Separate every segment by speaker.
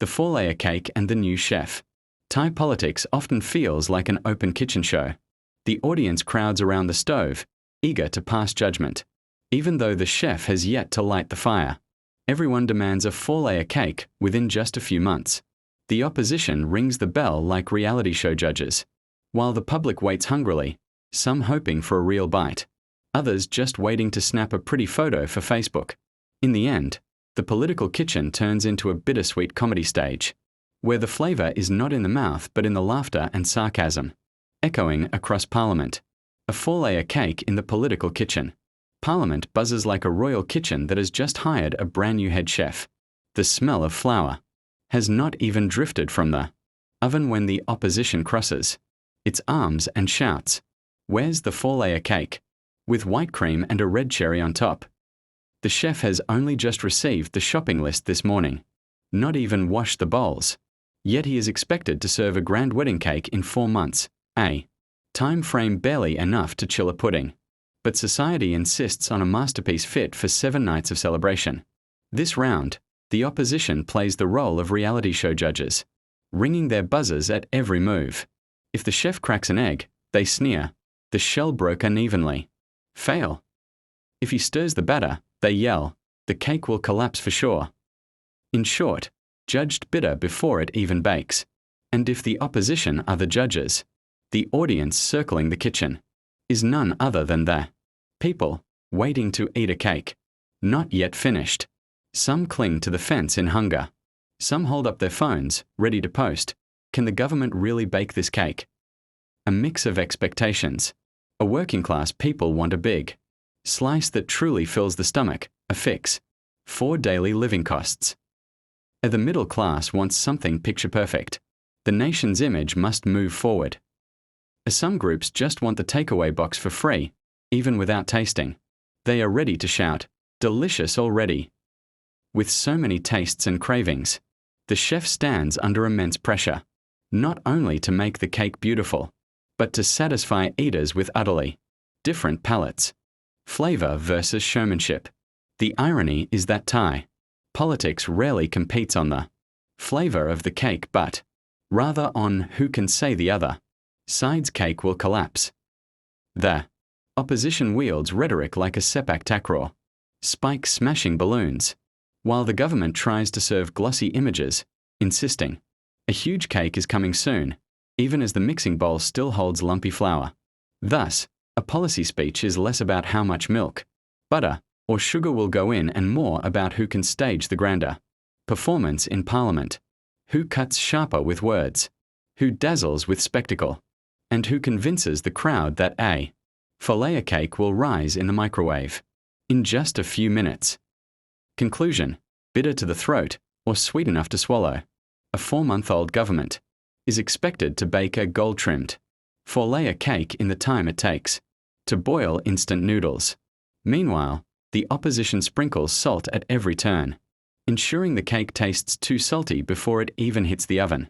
Speaker 1: The four-layer cake and the new chef. Thai politics often feels like an open kitchen show. The audience crowds around the stove, eager to pass judgment. Even though the chef has yet to light the fire, everyone demands a four-layer cake within just a few months. The opposition rings the bell like reality show judges. While the public waits hungrily, some hoping for a real bite, others just waiting to snap a pretty photo for Facebook. In the end, the political kitchen turns into a bittersweet comedy stage, where the flavour is not in the mouth but in the laughter and sarcasm. Echoing across Parliament. A four-layer cake in the political kitchen. Parliament buzzes like a royal kitchen that has just hired a brand new head chef. The smell of flour has not even drifted from the oven when the opposition crosses its arms and shouts, "Where's the four-layer cake?" with white cream and a red cherry on top. The chef has only just received the shopping list this morning, not even washed the bowls. Yet he is expected to serve a grand wedding cake in 4 months, a time frame barely enough to chill a pudding. But society insists on a masterpiece fit for 7 nights of celebration. This round, the opposition plays the role of reality show judges, ringing their buzzers at every move. If the chef cracks an egg, they sneer, "The shell broke unevenly." Fail. If he stirs the batter, they yell, "The cake will collapse for sure." In short, judged bitter before it even bakes. And if the opposition are the judges, the audience circling the kitchen is none other than the people waiting to eat a cake, not yet finished. Some cling to the fence in hunger. Some hold up their phones, ready to post, "Can the government really bake this cake?" A mix of expectations. A working class people want a big slice that truly fills the stomach, a fix for daily living costs. The middle class wants something picture perfect. The nation's image must move forward. Some groups just want the takeaway box for free, even without tasting. They are ready to shout, "Delicious already." With so many tastes and cravings, the chef stands under immense pressure, not only to make the cake beautiful, but to satisfy eaters with utterly different palates. Flavor versus showmanship. The irony is that Thai politics rarely competes on the flavor of the cake but rather on who can say the other side's cake will collapse. The opposition wields rhetoric like a sepak takraw, spike smashing balloons, while the government tries to serve glossy images, insisting a huge cake is coming soon, even as the mixing bowl still holds lumpy flour. Thus, a policy speech is less about how much milk, butter, or sugar will go in and more about who can stage the grander performance in Parliament, who cuts sharper with words, who dazzles with spectacle, and who convinces the crowd that a four-layer cake will rise in the microwave in just a few minutes. Conclusion: bitter to the throat or sweet enough to swallow. A 4-month-old government is expected to bake a gold-trimmed four-layer cake in the time it takes to boil instant noodles. Meanwhile, the opposition sprinkles salt at every turn, ensuring the cake tastes too salty before it even hits the oven.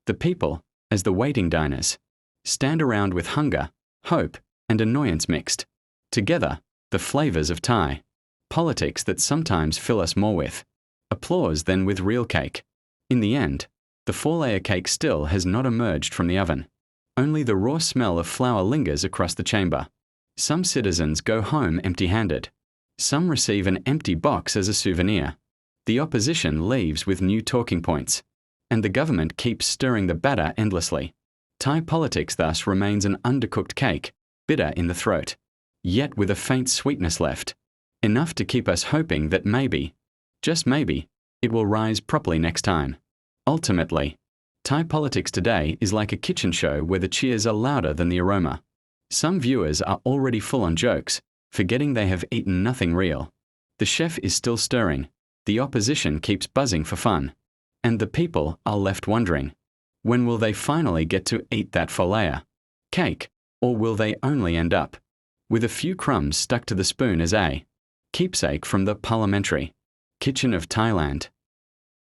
Speaker 1: The people, as the waiting diners, stand around with hunger, hope, and annoyance mixed. Together, the flavors of Thai politics that sometimes fill us more with applause than with real cake. In the end, the four-layer cake still has not emerged from the oven. Only the raw smell of flour lingers across the chamber. Some citizens go home empty-handed. Some receive an empty box as a souvenir. The opposition leaves with new talking points, and the government keeps stirring the batter endlessly. Thai politics thus remains an undercooked cake, bitter in the throat, yet with a faint sweetness left, enough to keep us hoping that maybe, just maybe, it will rise properly next time. Ultimately, Thai politics today is like a kitchen show where the cheers are louder than the aroma. Some viewers are already full on jokes, forgetting they have eaten nothing real. The chef is still stirring, the opposition keeps buzzing for fun, and the people are left wondering, when will they finally get to eat that four-layer cake, or will they only end up with a few crumbs stuck to the spoon as a keepsake from the parliamentary kitchen of Thailand?